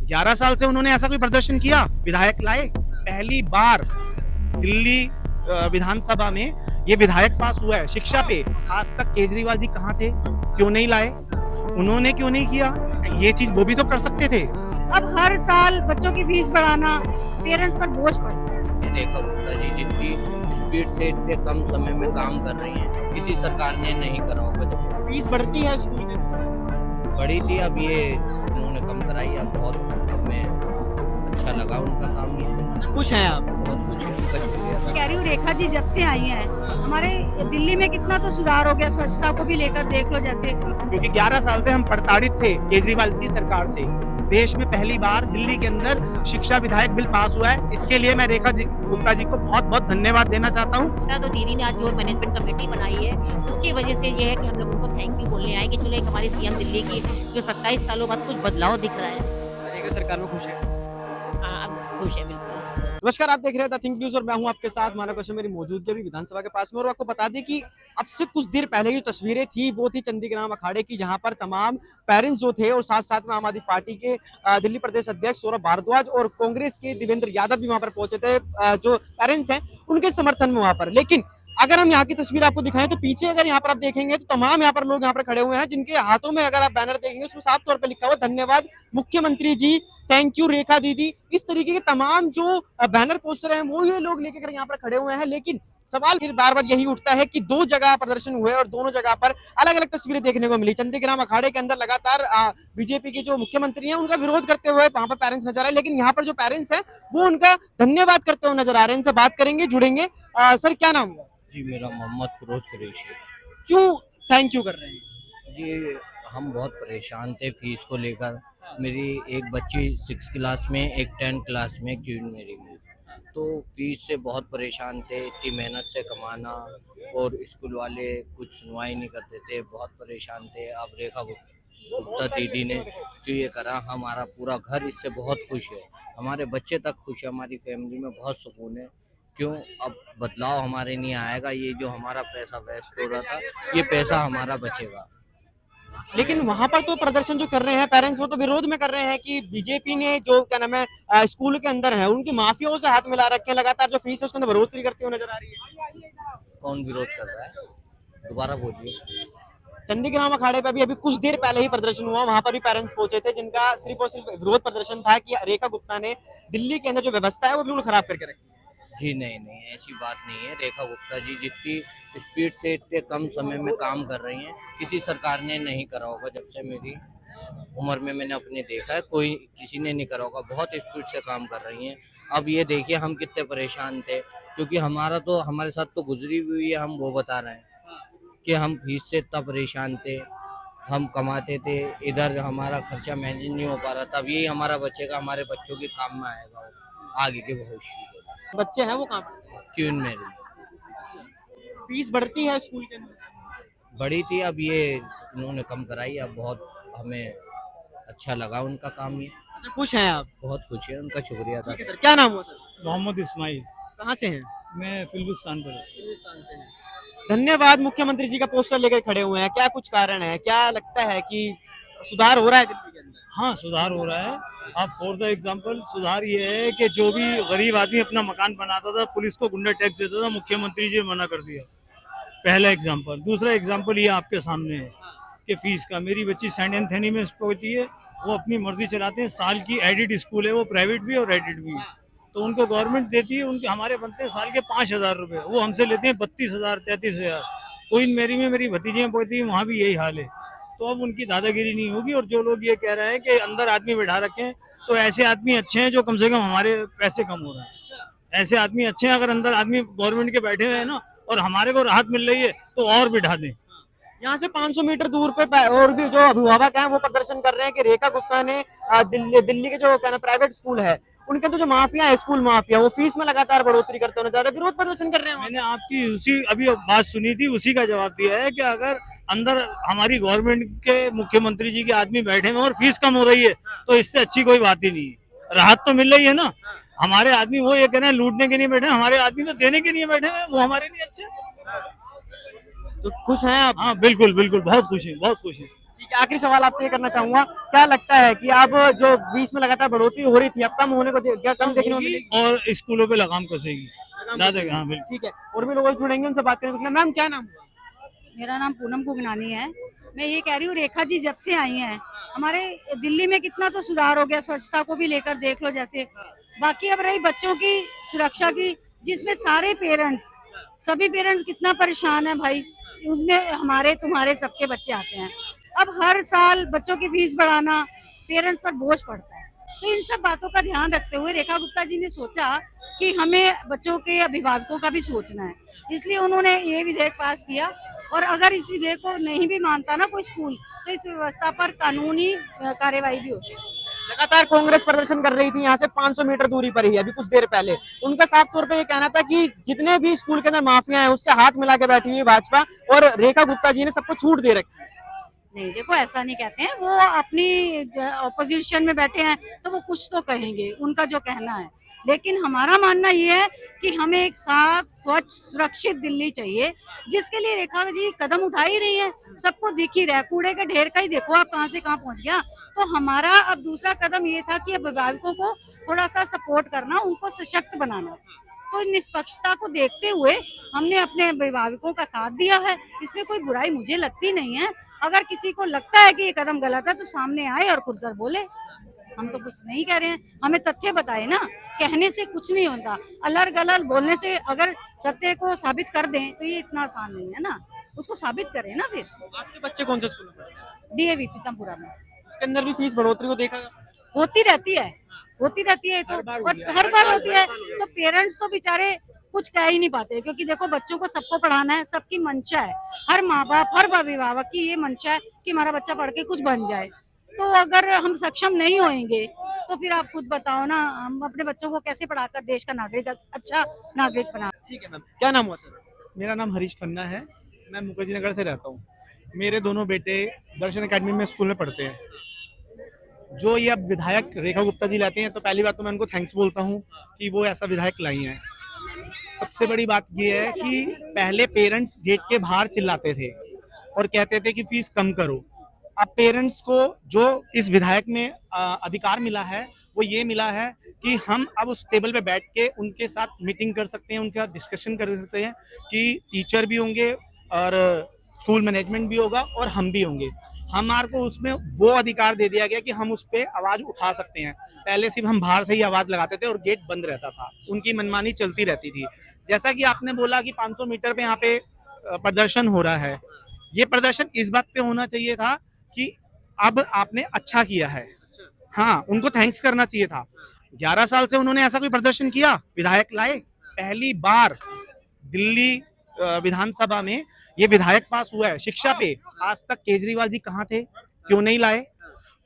11 साल से उन्होंने ऐसा कोई प्रदर्शन किया? विधायक लाए पहली बार दिल्ली विधानसभा में ये विधायक पास हुआ है शिक्षा पे। आज तक केजरीवाल जी कहाँ थे? क्यों नहीं लाए? उन्होंने क्यों नहीं किया? ये चीज वो भी तो कर सकते थे। अब हर साल बच्चों की फीस बढ़ाना पेरेंट्स पर बोझ पड़ता है। देखा गुप्ता जी जितनी स्पीड से इतने कम समय में काम कर रही हैं किसी सरकार ने नहीं करा होगा। फीस बढ़ती है स्कूल में, बड़ी थी, अब ये उन्होंने कम कराई। अब बहुत हमें अच्छा लगा उनका काम। ये खुश हैं आप? बहुत कुछ है, उनका शुक्रिया। कह रही हूँ रेखा जी जब से आई हैं हमारे दिल्ली में कितना तो सुधार हो गया, स्वच्छता को भी लेकर देख लो। जैसे क्योंकि 11 साल से हम प्रताड़ित थे केजरीवाल की सरकार से। देश में पहली बार दिल्ली के अंदर शिक्षा विधायक बिल पास हुआ है। इसके लिए मैं रेखा जी गुप्ता जी को बहुत बहुत धन्यवाद देना चाहता हूँ। तो दीदी ने आज जो मैनेजमेंट कमेटी बनाई है उसकी वजह से ये है कि हम लोग उनको थैंक यू बोलने आए कि चलो एक हमारी सीएम दिल्ली की जो 27 सालों बाद कुछ बदलाव दिख रहा है। सरकार में खुश है। हाँ, अब खुश है बिल्कुल। नमस्कार, आप देख रहे हैं द थिंक न्यूज और मैं हूं आपके साथ मानव कश्यप। मेरी मौजूदगी अभी विधानसभा के पास में, और आपको बता दें कि अब से कुछ देर पहले की तस्वीरें थी वो थी चंदीग्राम अखाड़े की, जहां पर तमाम पेरेंट्स जो थे और साथ साथ में आम आदमी पार्टी के दिल्ली प्रदेश अध्यक्ष सौरभ भारद्वाज और कांग्रेस के देवेंद्र यादव भी वहां पर पहुंचे थे। जो पेरेंट्स हैं उनके समर्थन में वहां पर। लेकिन अगर हम यहाँ की तस्वीर आपको दिखाएं तो पीछे अगर यहाँ पर आप देखेंगे तो तमाम यहाँ पर लोग यहाँ पर खड़े हुए हैं, जिनके हाथों में अगर आप बैनर देखेंगे उसमें साफ तौर पर लिखा हुआ धन्यवाद मुख्यमंत्री जी, थैंक यू रेखा दीदी। इस तरीके के तमाम जो बैनर पोस्टर हैं वो ये लोग लेकर यहाँ पर खड़े हुए हैं। लेकिन सवाल फिर बार बार यही उठता है कि दो जगह प्रदर्शन हुए और दोनों जगह पर अलग अलग तस्वीरें देखने को मिली। चंदीग्राम अखाड़े के अंदर लगातार बीजेपी के जो मुख्यमंत्री हैं उनका विरोध करते हुए वहां पर पेरेंट्स नजर आए, लेकिन यहाँ पर जो पेरेंट्स हैं वो उनका धन्यवाद करते हुए नजर आ रहे हैं। इनसे बात करेंगे, जुड़ेंगे। सर क्या नाम हुआ? जी, मेरा मोहम्मद फिरोज कुरैशी है। क्यों थैंक यू कर रहे हैं? जी, हम बहुत परेशान थे फीस को लेकर। मेरी एक बच्ची 6 क्लास में, एक 10 क्लास में, क्वीन मेरी में, तो फीस से बहुत परेशान थे। इतनी मेहनत से कमाना और स्कूल वाले कुछ सुनवाई नहीं करते थे, बहुत परेशान थे। अब रेखा गुप्ता दीदी ने जो ये करा, हमारा पूरा घर इससे बहुत खुश है। हमारे बच्चे तक खुश है, हमारी फैमिली में बहुत सुकून है। क्यों अब बदलाव हमारे नहीं आएगा, ये जो हमारा पैसा वेस्ट हो रहा था ये पैसा हमारा बचेगा। लेकिन वहां पर तो प्रदर्शन जो कर रहे हैं पेरेंट्स वो तो विरोध में कर रहे हैं कि बीजेपी ने जो क्या नाम है स्कूल के अंदर है उनकी माफियाओं से हाथ मिला रखे हैं, लगातार जो फीस है उसके अंदर बढ़ोतरी करती हुई नजर आ रही है। कौन विरोध कर रहा है, दोबारा बोलिए। चंदीग्राम अखाड़े पे अभी कुछ देर पहले ही प्रदर्शन हुआ, वहां पर भी पेरेंट्स पहुंचे थे, जिनका सिर्फ और सिर्फ विरोध प्रदर्शन था कि रेखा गुप्ता ने दिल्ली के अंदर जो व्यवस्था है वो बिल्कुल खराब करके रखी है। जी नहीं नहीं, ऐसी बात नहीं है। रेखा गुप्ता जी जितनी स्पीड से इतने कम समय में काम कर रही हैं किसी सरकार ने नहीं करा होगा। जब से मेरी उम्र में मैंने अपने देखा है, कोई किसी ने नहीं करा होगा। बहुत स्पीड से काम कर रही हैं। अब ये देखिए हम कितने परेशान थे, क्योंकि हमारे साथ तो गुजरी हुई है। हम वो बता रहे हैं कि हम फीस से इतना परेशान थे। हम कमाते थे, इधर हमारा खर्चा मैनेज नहीं हो पा रहा था। अब यही हमारा बचेगा, हमारे बच्चों के काम में आएगा आगे के भविष्य के। बच्चे हैं वो कहाँ पर? क्वीन मेरी फीस बढ़ती है स्कूल के अंदर? बड़ी थी, अब ये उन्होंने कम कराई। अब बहुत हमें अच्छा लगा उनका काम। ये अच्छा, खुश हैं आप? बहुत खुश है, उनका शुक्रिया था। ठीक है सर, क्या नाम हुआ सर? मोहम्मद इस्माइल। कहाँ से हैं? मैं फिलिस्तान पर हूँ। धन्यवाद मुख्यमंत्री जी का पोस्टर लेकर खड़े हुए हैं, क्या कुछ कारण है? क्या लगता है कि सुधार हो रहा है दिल्ली के अंदर? हाँ, सुधार हो रहा है। अब फॉर द एग्जांपल सुधार ये है कि जो भी गरीब आदमी अपना मकान बनाता था पुलिस को गुंडा टैक्स देता था, मुख्यमंत्री जी ने मना कर दिया। पहला एग्जांपल। दूसरा एग्जांपल ये आपके सामने है कि फीस का। मेरी बच्ची सेंट एंथनी में पढ़ती है, वो अपनी मर्जी चलाते हैं। साल की एडिड स्कूल है, वो प्राइवेट भी और एडिड भी है, तो उनको गवर्नमेंट देती है। उनके हमारे बनते हैं साल के 5,000 रुपये, वो हमसे लेते हैं 32,000 33,000। क्वीन मेरी में मेरी भतीजियाँ पढ़ती हैं, वहाँ भी यही हाल है। तो अब उनकी दादागिरी नहीं होगी। और जो लोग ये कह रहे हैं कि अंदर आदमी बैठा रखे हैं, तो ऐसे आदमी अच्छे हैं जो कम से कम हमारे पैसे कम हो रहे हैं। ऐसे आदमी अच्छे हैं, अगर अंदर आदमी गवर्नमेंट के बैठे हुए हैं ना और हमारे को राहत मिल रही है तो और बिठा दें। यहाँ से 500 मीटर दूर पे और भी जो अभिभावक हैं वो प्रदर्शन कर रहे हैं कि रेखा गुप्ता ने दिल्ली के जो क्या ना प्राइवेट स्कूल है उनके तो जो माफिया है, स्कूल माफिया, वो फीस में लगातार बढ़ोतरी करते हुए नजर आ रहे हैं, विरोध प्रदर्शन कर रहे हैं। मैंने आपकी उसी अभी बात सुनी थी, उसी का जवाब दिया है कि अगर अंदर हमारी गवर्नमेंट के मुख्यमंत्री जी के आदमी बैठे हैं और फीस कम हो रही है तो इससे अच्छी कोई बात ही नहीं है। राहत तो मिल रही है ना। हमारे आदमी वो ये कह रहे हैं लूटने के लिए बैठे हैं, हमारे आदमी तो देने के लिए बैठे हैं, वो हमारे लिए अच्छे। तो खुश हैं आप? हाँ बिल्कुल बिल्कुल, बहुत खुश है, बहुत खुश है। ठीक है, आखिरी सवाल आपसे ये करना चाहूंगा, क्या लगता है कि अब जो बीच में लगातार बढ़ोतरी हो रही थी, अब कम होने को क्या कम देखने को मिलेगी? और स्कूलों पे लगाम कसेगी ज्यादा। हाँ बिल्कुल। ठीक है, और भी लोग जुड़ेंगे, उनसे बात करेंगे। मैम क्या नाम हुआ? मेरा नाम पूनम कुगनानी है। मैं ये कह रही हूँ, रेखा जी जब से आई हैं हमारे दिल्ली में कितना तो सुधार हो गया, स्वच्छता को भी लेकर देख लो जैसे। बाकी अब रही बच्चों की सुरक्षा की, जिसमें सारे पेरेंट्स, सभी पेरेंट्स कितना परेशान है भाई, उसमें हमारे तुम्हारे सबके बच्चे आते हैं। अब हर साल बच्चों की फीस बढ़ाना पेरेंट्स पर बोझ पड़ता है। तो इन सब बातों का ध्यान रखते हुए रेखा गुप्ता जी ने सोचा कि हमें बच्चों के अभिभावकों का भी सोचना है, इसलिए उन्होंने ये विधेयक पास किया। और अगर इस विधेयक को नहीं भी मानता ना कोई स्कूल, तो इस व्यवस्था पर कानूनी कार्यवाही भी हो सकती है। लगातार कांग्रेस प्रदर्शन कर रही थी यहाँ से 500 मीटर दूरी पर ही, अभी कुछ देर पहले उनका साफ तौर पे ये कहना था कि जितने भी स्कूल के अंदर माफिया हैं उससे हाथ मिला के बैठी हुई है भाजपा, और रेखा गुप्ता जी ने सबको छूट दे रखी है। नहीं, देखो ऐसा नहीं कहते हैं, वो अपनी ऑपोजिशन में बैठे हैं तो वो कुछ तो कहेंगे, उनका जो कहना है। लेकिन हमारा मानना ये है कि हमें एक साफ, स्वच्छ, सुरक्षित दिल्ली चाहिए, जिसके लिए रेखा जी कदम उठा ही रही है। सबको दिख ही रहा है, कूड़े के ढेर का ही देखो आप कहां से कहां पहुंच गया। तो हमारा अब दूसरा कदम ये था कि अभिभावकों को थोड़ा सा सपोर्ट करना, उनको सशक्त बनाना। तो निष्पक्षता को देखते हुए हमने अपने अभिभावकों का साथ दिया है, इसमें कोई बुराई मुझे लगती नहीं है। अगर किसी को लगता है कि ये कदम गलत है तो सामने आए और खुलकर बोले। हम तो कुछ नहीं कह रहे हैं, हमें तथ्य बताए ना, कहने से कुछ नहीं होता। अलग अलग बोलने से अगर सत्य को साबित कर दें तो ये इतना आसान नहीं है ना, उसको साबित करें ना। फिर आपके बच्चे कौन से स्कूल में पढ़ते हैं? डीएवी पीतमपुरा में उसके अंदर भी फीस बढ़ोतरी को देखा? होती रहती है, तो हर बार और हर बार होती है। तो पेरेंट्स तो बेचारे कुछ कह ही नहीं पाते, क्योंकि देखो बच्चों को सबको पढ़ाना है, सबकी मंशा है। हर माँ बाप, हर अभिभावक की ये मंशा है कि हमारा बच्चा पढ़ के कुछ बन जाए। तो अगर हम सक्षम नहीं होंगे तो फिर आप खुद बताओ ना, हम अपने बच्चों को कैसे पढ़ाकर देश का नागरिक, अच्छा नागरिक बना। ठीक है मैम, क्या नाम हुआ सर? मेरा नाम हरीश खन्ना है, मैं मुखर्जी नगर से रहता हूँ। मेरे दोनों बेटे दर्शन एकेडमी में स्कूल में पढ़ते हैं। जो ये अब विधायक रेखा गुप्ता जी लाते हैं, तो पहली बात तो मैं उनको थैंक्स बोलता हूँ कि वो ऐसा विधायक लाई हैं। सबसे बड़ी बात ये है कि पहले पेरेंट्स गेट के बाहर चिल्लाते थे और कहते थे कि फीस कम करो। अब पेरेंट्स को जो इस विधायक में अधिकार मिला है, वो ये मिला है कि हम अब उस टेबल पे बैठ के उनके साथ मीटिंग कर सकते हैं, उनके साथ डिस्कशन कर सकते हैं कि टीचर भी होंगे और स्कूल मैनेजमेंट भी होगा और हम भी होंगे। हमारे को उसमें वो अधिकार दे दिया गया कि हम उस पर आवाज उठा सकते हैं। पहले सिर्फ हम बाहर से ही आवाज लगाते थे और गेट बंद रहता था, उनकी मनमानी चलती रहती थी। जैसा कि आपने बोला कि 500 मीटर पे यहाँ पे प्रदर्शन हो रहा है, ये प्रदर्शन इस बात पे होना चाहिए था कि अब आपने अच्छा किया है, हाँ उनको थैंक्स करना चाहिए था। 11 साल से उन्होंने ऐसा कोई प्रदर्शन किया, विधायक लाए, पहली बार दिल्ली विधानसभा में ये विधायक पास हुआ है शिक्षा पे। आज तक केजरीवाल जी कहाँ थे, क्यों नहीं लाए,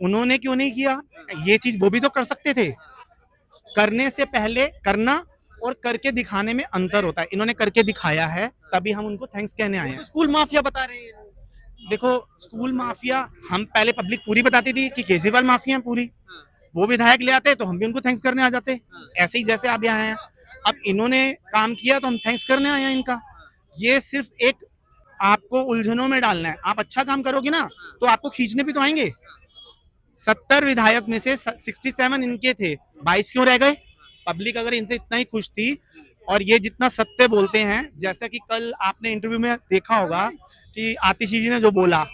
उन्होंने क्यों नहीं किया? ये चीज वो भी तो कर सकते थे। करने से पहले करना और करके दिखाने में अंतर होता है। इन्होंने करके दिखाया है, तभी हम उनको थैंक्स कहने आए हैं। तो स्कूल माफिया बता रहे हैं। देखो स्कूल माफिया, हम पहले पब्लिक पूरी बताती थी कि केजरीवाल माफिया है पूरी, वो विधायक ले आते तो हम भी उनको थैंक्स करने आ जाते। ऐसे ही जैसे आप यहाँ हैं, अब इन्होंने काम किया तो हम थैंक्स करने आए हैं इनका। ये सिर्फ एक आपको उलझनों में डालना है। आप अच्छा काम करोगे ना तो आपको खींचने भी तो आएंगे। 70 विधायक में से 67 इनके थे, 22 क्यों रह गए? पब्लिक अगर इनसे इतना ही खुश थी और ये जितना सत्य बोलते हैं, जैसा कि कल आपने इंटरव्यू में देखा होगा कि आतिशी जी ने जो बोला,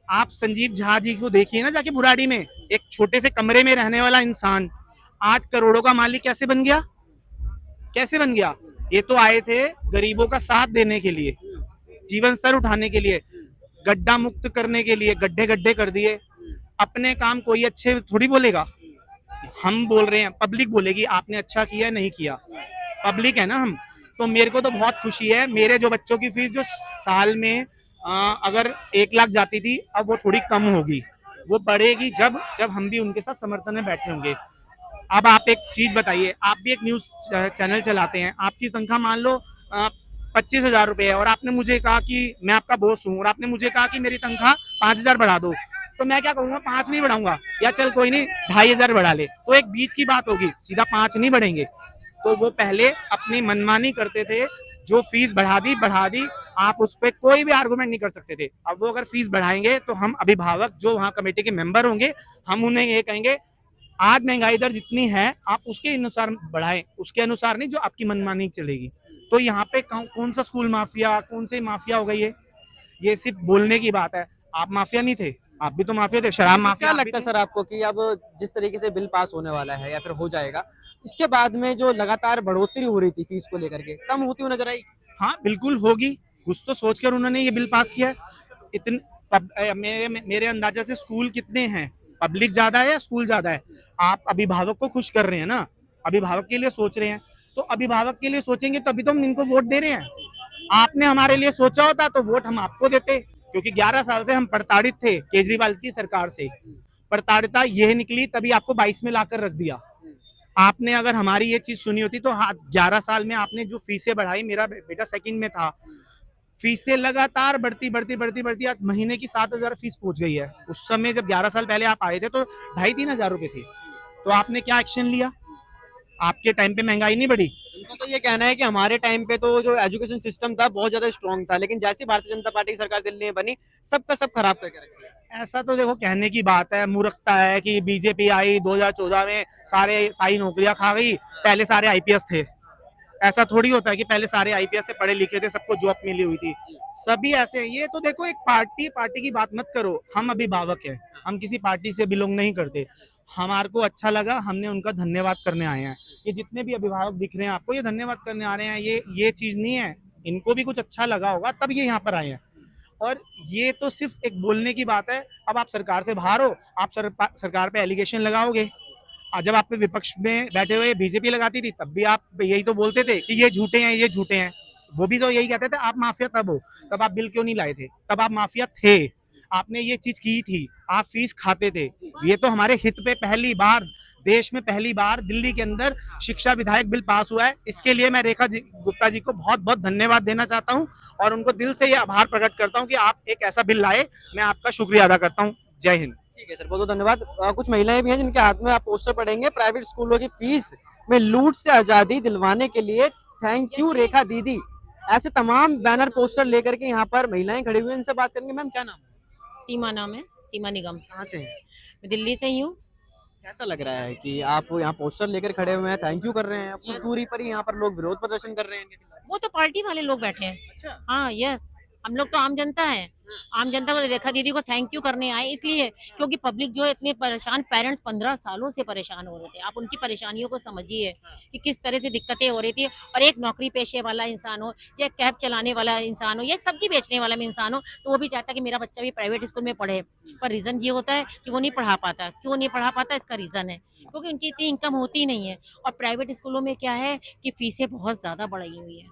आप संजीव झा जी को देखिए ना जाके बुराड़ी में, एक छोटे से कमरे में रहने वाला इंसान आज करोड़ों का मालिक कैसे बन गया? कैसे बन गया? ये तो आए थे गरीबों का साथ देने के लिए, जीवन स्तर उठाने के लिए, गड्ढा मुक्त करने के लिए, गड्ढे गड्ढे कर दिए। अपने काम कोई अच्छे थोड़ी बोलेगा, हम बोल रहे हैं, पब्लिक बोलेगी आपने अच्छा किया नहीं किया, पब्लिक है ना हम। तो मेरे को तो बहुत खुशी है। मेरे जो बच्चों की फीस जो साल में अगर 1 लाख जाती थी, अब वो थोड़ी कम होगी, वो बढ़ेगी जब हम भी उनके साथ समर्थन में बैठे होंगे। अब आप एक चीज बताइए, आप भी एक न्यूज चैनल चलाते हैं, आपकी तनख्वाह मान लो 25,000 रुपए है और आपने मुझे कहा कि मैं आपका बॉस हूँ और आपने मुझे कहा कि मेरी तनख्वाह 5,000 बढ़ा दो, तो मैं क्या कहूँगा? 5 नहीं बढ़ाऊंगा, या चल कोई नहीं 2,500 बढ़ा ले, तो एक बीच की बात होगी, सीधा 5 नहीं बढ़ेंगे। तो वो पहले अपनी मनमानी करते थे, जो फीस बढ़ा दी, आप उस पर कोई भी आर्गुमेंट नहीं कर सकते थे। अब वो अगर फीस बढ़ाएंगे तो हम अभिभावक जो वहाँ कमेटी के मेंबर होंगे, हम उन्हें ये कहेंगे आज महंगाई दर जितनी है आप उसके अनुसार बढ़ाएं, उसके अनुसार नहीं जो आपकी मनमानी चलेगी। तो यहाँ पे कौन सा स्कूल माफिया, कौन सी माफिया हो गई है? ये सिर्फ बोलने की बात है। आप माफिया नहीं थे, आप भी तो माफिया थे, शराब माफिया। क्या लगता है सर आपको कि अब जिस तरीके से बिल पास होने वाला है या फिर हो जाएगा, इसके बाद में जो लगातार बढ़ोतरी हो रही थी फीस को लेकर के, कम होती हुई नजर आई? हाँ बिल्कुल होगी, कुछ तो सोचकर उन्होंने ये बिल पास किया है। मेरे अंदाजा से स्कूल कितने हैं, पब्लिक ज्यादा है या स्कूल ज्यादा है? आप अभिभावक को खुश कर रहे हैं ना, अभिभावक के लिए सोच रहे हैं, तो अभिभावक के लिए सोचेंगे तभी तो हम इनको वोट दे रहे हैं। आपने हमारे लिए सोचा होता तो वोट हम आपको देते, क्योंकि 11 साल से हम प्रताड़ित थे केजरीवाल की सरकार से। प्रताड़िता यह निकली तभी आपको 22 में लाकर रख दिया। आपने अगर हमारी ये चीज सुनी होती तो 11 साल में आपने जो फीसें बढ़ाई, मेरा बेटा सेकंड में था, फीसें लगातार बढ़ती आज महीने की 7,000 फीस पहुंच गई है। उस समय जब 11 साल पहले आप आए थे तो 2,500-3 हजार रुपए थे। तो आपने क्या एक्शन लिया? आपके टाइम पे महंगाई नहीं बढ़ी? उनका तो ये कहना है कि हमारे टाइम पे तो जो एजुकेशन सिस्टम था बहुत ज्यादा स्ट्रांग था, लेकिन जैसे भारतीय जनता पार्टी की सरकार दिल्ली में बनी, सबका सब खराब करके रख दिया। ऐसा तो देखो कहने की बात है, मूर्खता है कि बीजेपी आई 2014 में सारी नौकरियां खा गई, पहले सारे आईपीएस थे। ऐसा थोड़ी होता है कि पहले सारे आईपीएस थे, पढ़े लिखे थे, सबको जॉब मिली हुई थी, सभी ऐसे हैं। ये तो देखो एक पार्टी की बात मत करो, हम अभिभावक हैं, हम किसी पार्टी से बिलोंग नहीं करते। हमारे को अच्छा लगा, हमने उनका धन्यवाद करने आए हैं। ये जितने भी अभिभावक दिख रहे हैं आपको, ये धन्यवाद करने आ रहे हैं, ये चीज नहीं है, इनको भी कुछ अच्छा लगा होगा तब ये यहाँ पर आए हैं। और ये तो सिर्फ एक बोलने की बात है। अब आप सरकार से बाहर हो, आप सरकार पे एलिगेशन लगाओगे। जब आप पे विपक्ष में बैठे हुए बीजेपी लगाती थी तब भी आप यही तो बोलते थे कि ये झूठे हैं, ये झूठे हैं। वो भी तो यही कहते थे। आप माफिया तब हो, तब आप बिल क्यों नहीं लाए थे? तब आप माफिया थे, आपने ये चीज की थी, आप फीस खाते थे। ये तो हमारे हित पे पहली बार, देश में पहली बार दिल्ली के अंदर शिक्षा विधायक बिल पास हुआ है। इसके लिए मैं रेखा गुप्ता जी को बहुत बहुत धन्यवाद देना चाहता हूँ और उनको दिल से ये आभार प्रकट करता हूँ कि आप एक ऐसा बिल लाए। मैं आपका शुक्रिया अदा करता हूँ। जय हिंद। ठीक है सर, बहुत बहुत धन्यवाद। कुछ महिलाएं भी हैं जिनके हाथ में आप पोस्टर पढ़ेंगे, प्राइवेट स्कूलों की फीस में लूट से आजादी दिलवाने के लिए थैंक यू रेखा दीदी। ऐसे तमाम बैनर पोस्टर लेकर के यहाँ पर महिलाएं खड़ी हुई हैं। इनसे बात करेंगे। मैम क्या नाम है? सीमा नाम है, सीमा निगम। कहाँ से हैं? मैं दिल्ली से ही हूँ। कैसा लग रहा है कि आप यहाँ पोस्टर लेकर खड़े हुए हैं, थैंक यू कर रहे हैं, कुछ Yes. दूरी पर ही यहाँ पर लोग विरोध प्रदर्शन कर रहे हैं इनके खिलाफ? वो तो पार्टी वाले लोग बैठे हैं। अच्छा। हाँ यस, हम लोग तो आम जनता है। आम जनता को रेखा दीदी को थैंक यू करने आए, इसलिए क्योंकि पब्लिक जो है इतने परेशान, पेरेंट्स 15 सालों से परेशान हो रहे थे। आप उनकी परेशानियों को समझिए कि किस तरह से दिक्कतें हो रही थी। और एक नौकरी पेशे वाला इंसान हो या कैब चलाने वाला इंसान हो या सब्जी बेचने वाला इंसान हो, तो वो भी चाहता है कि मेरा बच्चा भी प्राइवेट स्कूल में पढ़े। पर रीज़न ये होता है कि वो नहीं पढ़ा पाता। क्यों नहीं पढ़ा पाता? इसका रीज़न है क्योंकि उनकी इतनी इनकम होती नहीं है। और प्राइवेट स्कूलों में क्या है कि फीसें बहुत ज़्यादा बढ़ी हुई है।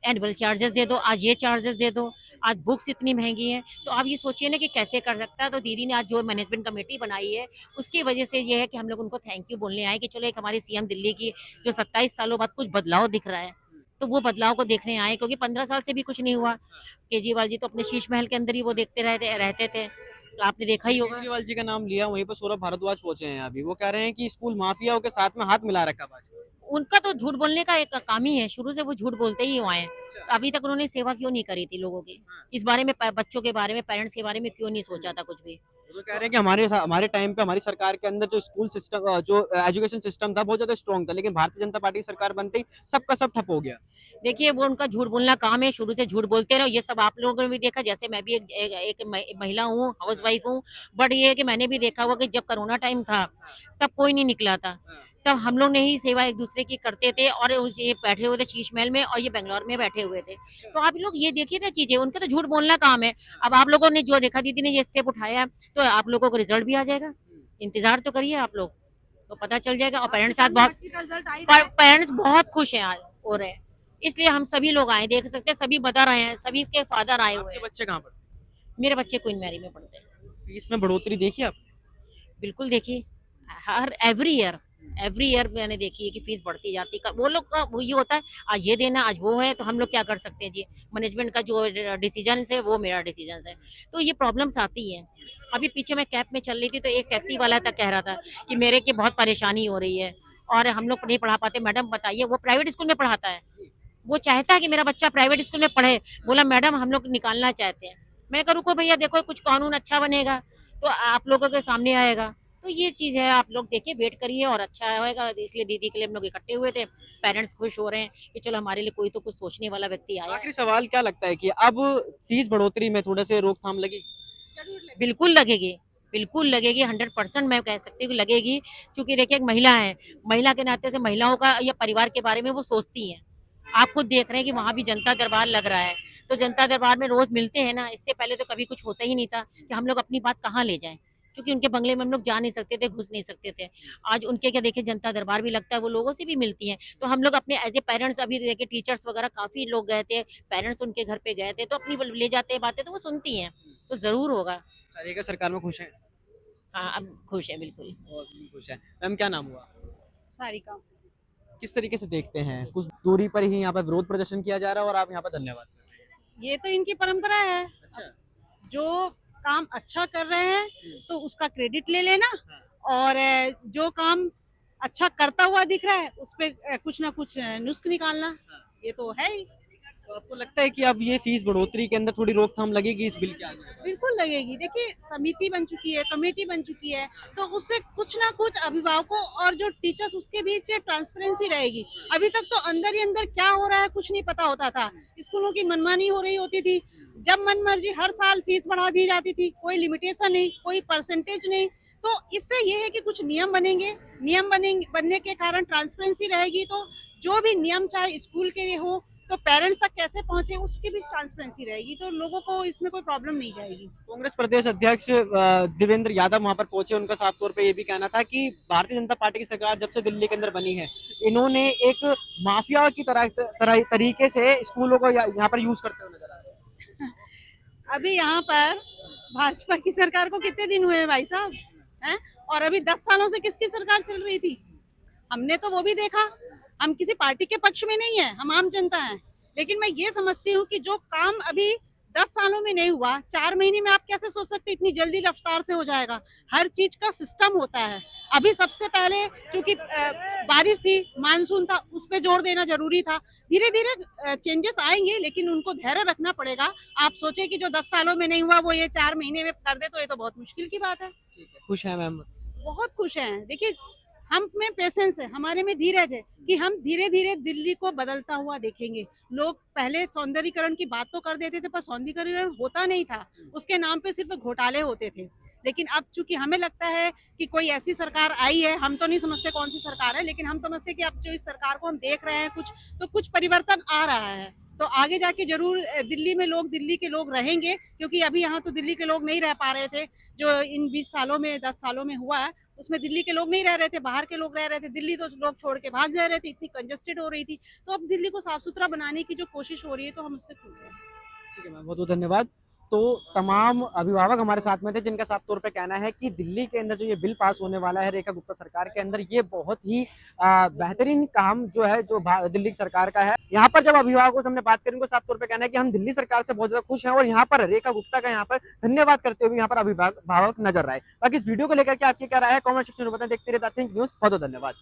एनुअल चार्जेस दे दो, आज ये चार्जेस दे दो, आज बुक्स इतनी महंगी हैं। तो आप ये सोचिए ना कि कैसे कर सकता है। तो दीदी ने आज जो मैनेजमेंट कमेटी बनाई है उसकी वजह से ये है कि हम लोग उनको थैंक यू बोलने आए कि चलो एक हमारे सीएम दिल्ली की जो 27 सालों बाद कुछ बदलाव दिख रहा है, तो वो बदलाव को देखने आए। क्योंकि 15 साल से भी कुछ नहीं हुआ। केजरीवाल जी तो अपने शीश महल के अंदर ही वो देखते रहते थे, तो आपने देखा ही होगा। केजरीवाल जी का नाम लिया, वहीं पर सौरभ भारद्वाज पहुंचे हैं अभी। वो कह रहे हैं कि स्कूल माफियाओं के साथ में हाथ मिला रखा भाजपा। उनका तो झूठ बोलने का एक काम ही है, शुरू से वो झूठ बोलते ही आए हैं। अभी तक उन्होंने सेवा क्यों नहीं करी थी लोगों की? इस बारे में, बच्चों के बारे में, पेरेंट्स के बारे में क्यों नहीं सोचा था कुछ भी? वो तो कह रहे हैं कि हमारे टाइम पे हमारी सरकार के अंदर जो स्कूल सिस्टम, जो एजुकेशन सिस्टम था बहुत ज्यादा स्ट्रांग था, लेकिन भारतीय जनता पार्टी की सरकार बनते ही सबका सब ठप हो गया। देखिए वो उनका झूठ बोलना काम है, शुरू से झूठ बोलते रहो। ये सब आप लोगों ने भी देखा, जैसे मैं भी एक महिला हूँ, हाउस वाइफ हूँ। बट ये है कि मैंने भी देखा हुआ कि जब कोरोना टाइम था तब कोई नहीं निकला था। तब हम लोग ने ही सेवा एक दूसरे की करते थे। और ये बैठे हुए थे शीश महल में और ये बेंगलोर में बैठे हुए थे। तो आप लोग ये देखिए ना चीजें, उनका तो झूठ बोलना काम है। अब आप लोगों ने जो रेखा दीदी ने ये स्टेप उठाया तो आप लोगों को रिजल्ट भी आ जाएगा। इंतजार तो करिए आप लोग, तो पता चल जाएगा। और पेरेंट्स बहुत खुश हैं हो रहे हैं, इसलिए हम सभी लोग आए, देख सकते हैं सभी मदर आए हैं, सभी के फादर आए हुए आपके हैं। बच्चे कहाँ पर? मेरे बच्चे क्वीन मैरी में पढ़ते हैं। फीस में बढ़ोतरी देखी आप? बिल्कुल देखिए, हर एवरी ईयर मैंने देखी है कि फीस बढ़ती जाती है। वो लोग का वो ये होता है आज ये देना, आज वो है, तो हम लोग क्या कर सकते हैं जी? मैनेजमेंट का जो डिसीजन है वो मेरा डिसीजन है। तो ये प्रॉब्लम्स आती है। अभी पीछे मैं कैब में चल रही थी तो एक टैक्सी वाला तक कह रहा था कि मेरे की बहुत परेशानी हो रही है और हम लोग नहीं पढ़ा पाते। मैडम बताइए, वो प्राइवेट स्कूल में पढ़ाता है, वो चाहता है कि मेरा बच्चा प्राइवेट स्कूल में पढ़े। बोला मैडम हम लोग निकालना चाहते हैं। मैं कहा रुको भैया, देखो कुछ कानून अच्छा बनेगा तो आप लोगों के सामने आएगा। तो ये चीज है, आप लोग देखिए, वेट करिए और अच्छा होएगा। इसलिए दीदी के लिए हम लोग इकट्ठे हुए थे। पेरेंट्स खुश हो रहे हैं कि चलो हमारे लिए कोई तो कुछ सोचने वाला व्यक्ति आया है। आखिरी सवाल, क्या लगता है कि अब फीस बढ़ोतरी में थोड़े से रोकथाम लगी? बिल्कुल लगेगी, बिल्कुल लगेगी, 100% मैं कह सकती हूँ कि लगेगी। क्योंकि देखिए एक महिला है, महिला के नाते से महिलाओं का या परिवार के बारे में वो सोचती हैं। आप खुद देख रहे हैं कि वहाँ भी जनता दरबार लग रहा है, तो जनता दरबार में रोज मिलते हैं ना। इससे पहले तो कभी कुछ होता ही नहीं था कि हम लोग अपनी बात कहाँ ले जाएं, क्योंकि उनके बंगले में हम लोग जा नहीं सकते थे, घुस नहीं सकते थे। आज उनके क्या देखिए जनता दरबार भी लगता है, वो लोगों से भी मिलती हैं। तो हम लोग अपने एज ए पेरेंट्स, अभी देखिए टीचर्स वगैरह काफी लोग गए थे, पेरेंट्स उनके घर पे गए थे, तो अपनी ले जाते हैं बातें, तो वो सुनती हैं, तो जरूर होगा। सारिका सरकार में खुश हैं? हाँ, अब खुश है बिल्कुल। बहुत खुश है। मैम क्या नाम हुआ? सारिका। किस तरीके से देखते हैं, कुछ दूरी पर ही यहाँ पर विरोध प्रदर्शन किया जा रहा है और आप यहाँ पर धन्यवाद कर रहे हैं? ये तो इनकी परंपरा है, अच्छा। जो काम अच्छा कर रहे हैं तो उसका क्रेडिट ले लेना, और जो काम अच्छा करता हुआ दिख रहा है उस पे कुछ ना कुछ नुस्ख निकालना, ये तो है ही। तो आपको लगता है कि अब ये फीस बढ़ोतरी के अंदर थोड़ी रोकथाम लगेगी इस बिल के आगे? बिल्कुल लगेगी। देखिए समिति बन चुकी है, कमेटी बन चुकी है, तो उससे कुछ ना कुछ अभिभावकों और जो टीचर्स उसके बीच ट्रांसपेरेंसी रहेगी। अभी तक तो अंदर ही अंदर क्या हो रहा है कुछ नहीं पता होता था, स्कूलों की मनमानी हो रही होती थी, जब मन मर्जी हर साल फीस बढ़ा दी जाती थी, कोई लिमिटेशन नहीं, कोई परसेंटेज नहीं। तो इससे ये है कि कुछ नियम बनेंगे, बनने के कारण ट्रांसपेरेंसी रहेगी, तो जो भी नियम चाहे स्कूल के लिए हो तो पेरेंट्स तक कैसे पहुंचे उसकी भी ट्रांसपेरेंसी रहेगी, तो लोगों को इसमें कोई प्रॉब्लम नहीं जाएगी। कांग्रेस प्रदेश अध्यक्ष देवेंद्र यादव वहां पर पहुंचे, उनका साफ तौर पे ये भी कहना था कि भारतीय जनता पार्टी की सरकार जब से दिल्ली के अंदर बनी है, इन्होंने एक माफिया की तरीके से स्कूलों को यहाँ पर यूज करते हुए नजर आ रहे हैं। अभी यहाँ पर भाजपा की सरकार को कितने दिन हुए हैं भाई साहब, हैं? और अभी 10 सालों से किसकी सरकार चल रही थी? हमने तो वो भी देखा। हम किसी पार्टी के पक्ष में नहीं है, हम आम जनता हैं, लेकिन मैं ये समझती हूँ कि जो काम अभी 10 सालों में नहीं हुआ, 4 महीने में आप कैसे सोच सकते इतनी जल्दी रफ्तार से हो जाएगा? हर चीज का सिस्टम होता है। अभी सबसे पहले क्योंकि बारिश थी, मानसून था, उस पर जोर देना जरूरी था। धीरे धीरे चेंजेस आएंगे, लेकिन उनको धैर्य रखना पड़ेगा। आप सोचे कि जो 10 सालों में नहीं हुआ वो ये 4 महीने में कर दे, तो ये तो बहुत मुश्किल की बात है। खुश है मैम? बहुत खुश हैं। देखिए हम में पेशेंस है, हमारे में धीरज है कि हम धीरे धीरे दिल्ली को बदलता हुआ देखेंगे। लोग पहले सौंदर्यीकरण की बात तो कर देते थे, पर सौंदर्यीकरण होता नहीं था, उसके नाम पे सिर्फ घोटाले होते थे। लेकिन अब चूंकि हमें लगता है कि कोई ऐसी सरकार आई है, हम तो नहीं समझते कौन सी सरकार है, लेकिन हम समझते कि अब जो इस सरकार को हम देख रहे हैं कुछ परिवर्तन आ रहा है। तो आगे जाके जरूर दिल्ली में लोग, दिल्ली के लोग रहेंगे, क्योंकि अभी यहाँ तो दिल्ली के लोग नहीं रह पा रहे थे। जो इन 20 सालों में, 10 सालों में हुआ है, उसमें दिल्ली के लोग नहीं रह रहे थे, बाहर के लोग रह रहे थे। दिल्ली तो लोग छोड़ के भाग जा रहे थे, इतनी कंजेस्टेड हो रही थी। तो अब दिल्ली को साफ सुथरा बनाने की जो कोशिश हो रही है, तो हम उससे खुश हैं। ठीक है मैम, बहुत बहुत धन्यवाद। तो तमाम अभिभावक हमारे साथ में थे, जिनका साफ तौर पे कहना है कि दिल्ली के अंदर जो ये बिल पास होने वाला है रेखा गुप्ता सरकार के अंदर, ये बहुत ही बेहतरीन काम जो है जो दिल्ली की सरकार का है। यहाँ पर जब अभिभावकों से हमने बात करी, उनको साफ तौर पे कहना है कि हम दिल्ली सरकार से बहुत ज्यादा खुश हैं और यहाँ पर रेखा गुप्ता का यहाँ पर धन्यवाद करते हुए यहाँ पर अभिभावक नजर आए। बाकी इस वीडियो को लेकर के आपकी क्या राय है, कॉमेंट सेक्शन में बताएं। देखते रहिए द थिंक न्यूज़। बहुत बहुत धन्यवाद।